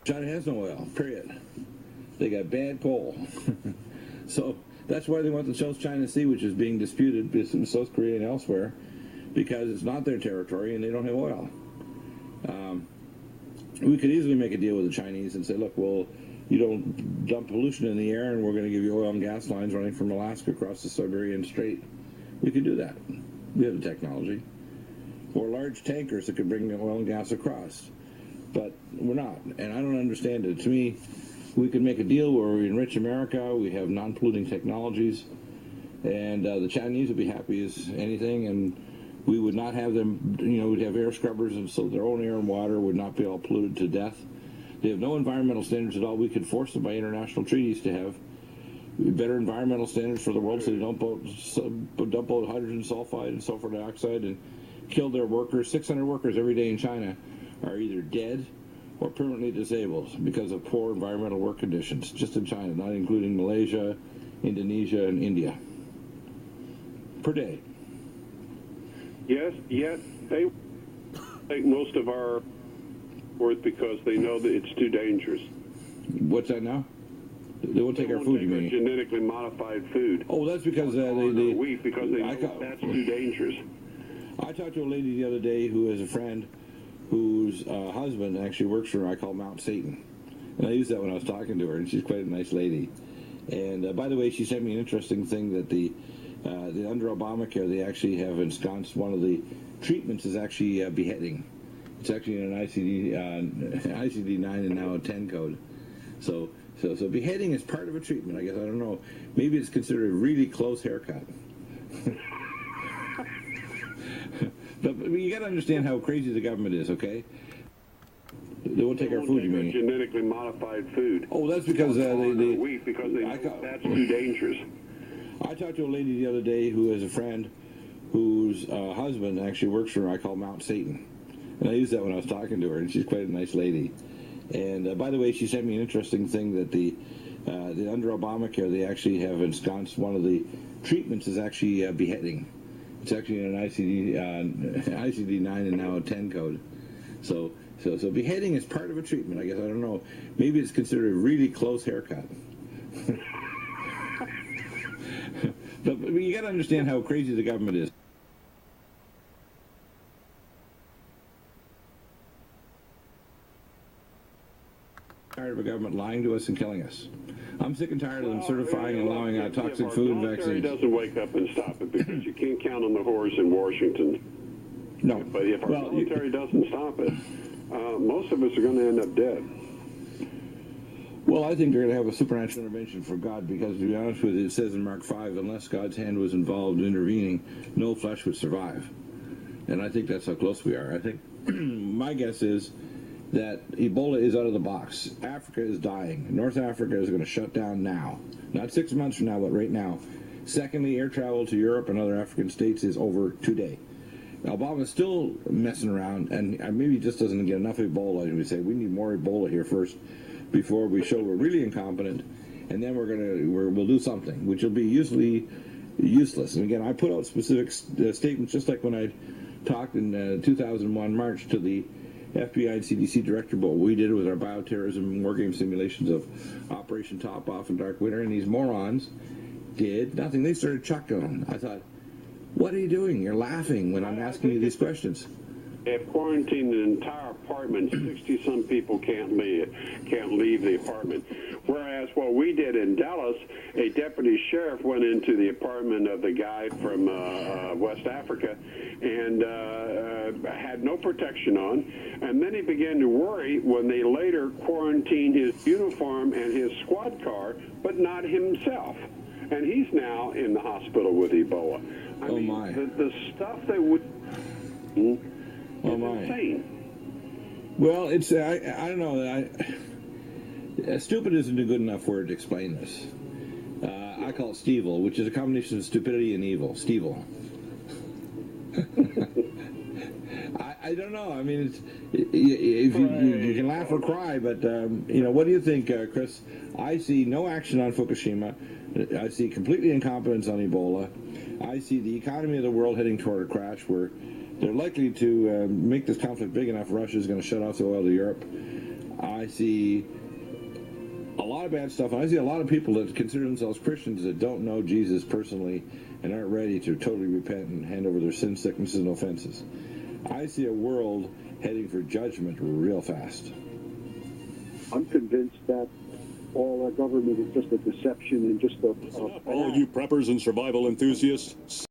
China has no oil, period. They got bad coal. So that's why they want the South China Sea, which is being disputed between South Korea and elsewhere, because it's not their territory and they don't have oil. We could easily make a deal with the Chinese and say, look, well, you don't dump pollution in the air and we're going to give you oil and gas lines running from Alaska across the Siberian Strait. We could do that. We have the technology. Or large tankers that could bring oil and gas across. But we're not, and I don't understand it. To me, we could make a deal where we enrich America, we have non-polluting technologies, and the Chinese would be happy as anything, and we would not have them, we'd have air scrubbers, and so their own air and water would not be all polluted to death. They have no environmental standards at all. We could force them by international treaties to have better environmental standards for the world, so they don't dump out hydrogen sulfide and sulfur dioxide and kill their workers. 600 workers every day in China are either dead or permanently disabled because of poor environmental work conditions, just in China, not including Malaysia, Indonesia, and India. Per day. Yes, yet they take most of our worth because they know that it's too dangerous. What's that now? They won't take our food, you mean? Genetically modified food. Oh, that's because wheat, because they know that's too dangerous. I talked to a lady the other day who has a friend whose husband actually works for, I call Mount Satan. And I used that when I was talking to her, and she's quite a nice lady. And by the way, she sent me an interesting thing that the under Obamacare, they actually have ensconced one of the treatments is actually beheading. It's actually in an ICD-9 and now a 10 code. So beheading is part of a treatment, I guess. I don't know. Maybe it's considered a really close haircut. But you got to understand how crazy the government is, okay? They won't take our food, you mean? Genetically modified food. Oh, that's because wheat, because they know that's too dangerous. I talked to a lady the other day who has a friend whose husband actually works for, I call Mount Satan. And I used that when I was talking to her, and she's quite a nice lady. And by the way, she sent me an interesting thing that the under Obamacare, they actually have ensconced one of the treatments is actually beheading. It's actually in an ICD-9 and now a 10 code. So beheading is part of a treatment, I guess. I don't know. Maybe it's considered a really close haircut. But you got to understand how crazy the government is. Tired of a government lying to us and killing us. I'm sick and tired of them certifying and allowing toxic food and vaccines. Doesn't wake up and stop it because you can't count on the horse in Washington. No. But if our military doesn't stop it, most of us are going to end up dead. Well, I think they're going to have a supernatural intervention for God because, to be honest with you, it says in Mark 5, unless God's hand was involved in intervening, no flesh would survive. And I think that's how close we are. I think my guess is that Ebola is out of the box. Africa is dying. North Africa is going to shut down now. Not 6 months from now, but right now. Secondly, air travel to Europe and other African states is over today. Obama's still messing around, and maybe he just doesn't get enough Ebola. And we say, we need more Ebola here first before we show we're really incompetent, and then we'll do something, which will be usually useless. And again, I put out specific statements, just like when I talked in 2001 March to the FBI and CDC director about what we did with our bioterrorism war game simulations of Operation Top Off and Dark Winter, and these morons did nothing. They started chucking them. I thought, what are you doing? You're laughing when I'm asking you these questions. If quarantined an entire apartment, 60-some people can't leave the apartment. Whereas what we did in Dallas, a deputy sheriff went into the apartment of the guy from West Africa and had no protection on. And then he began to worry when they later quarantined his uniform and his squad car, but not himself. And he's now in the hospital with Ebola. I mean, my. The stuff that would... Oh my! Insane. Well, it's I don't know. Stupid isn't a good enough word to explain this. I call it Stevel, which is a combination of stupidity and evil. Stevel. I don't know. I mean, if you can laugh or cry, but what do you think, Chris? I see no action on Fukushima. I see completely incompetence on Ebola. I see the economy of the world heading toward a crash where they're likely to make this conflict big enough. Russia's going to shut off the oil to Europe. I see a lot of bad stuff. I see a lot of people that consider themselves Christians that don't know Jesus personally and aren't ready to totally repent and hand over their sins, sicknesses, and offenses. I see a world heading for judgment real fast. I'm convinced that all our government is just a deception and just a All you preppers and survival enthusiasts,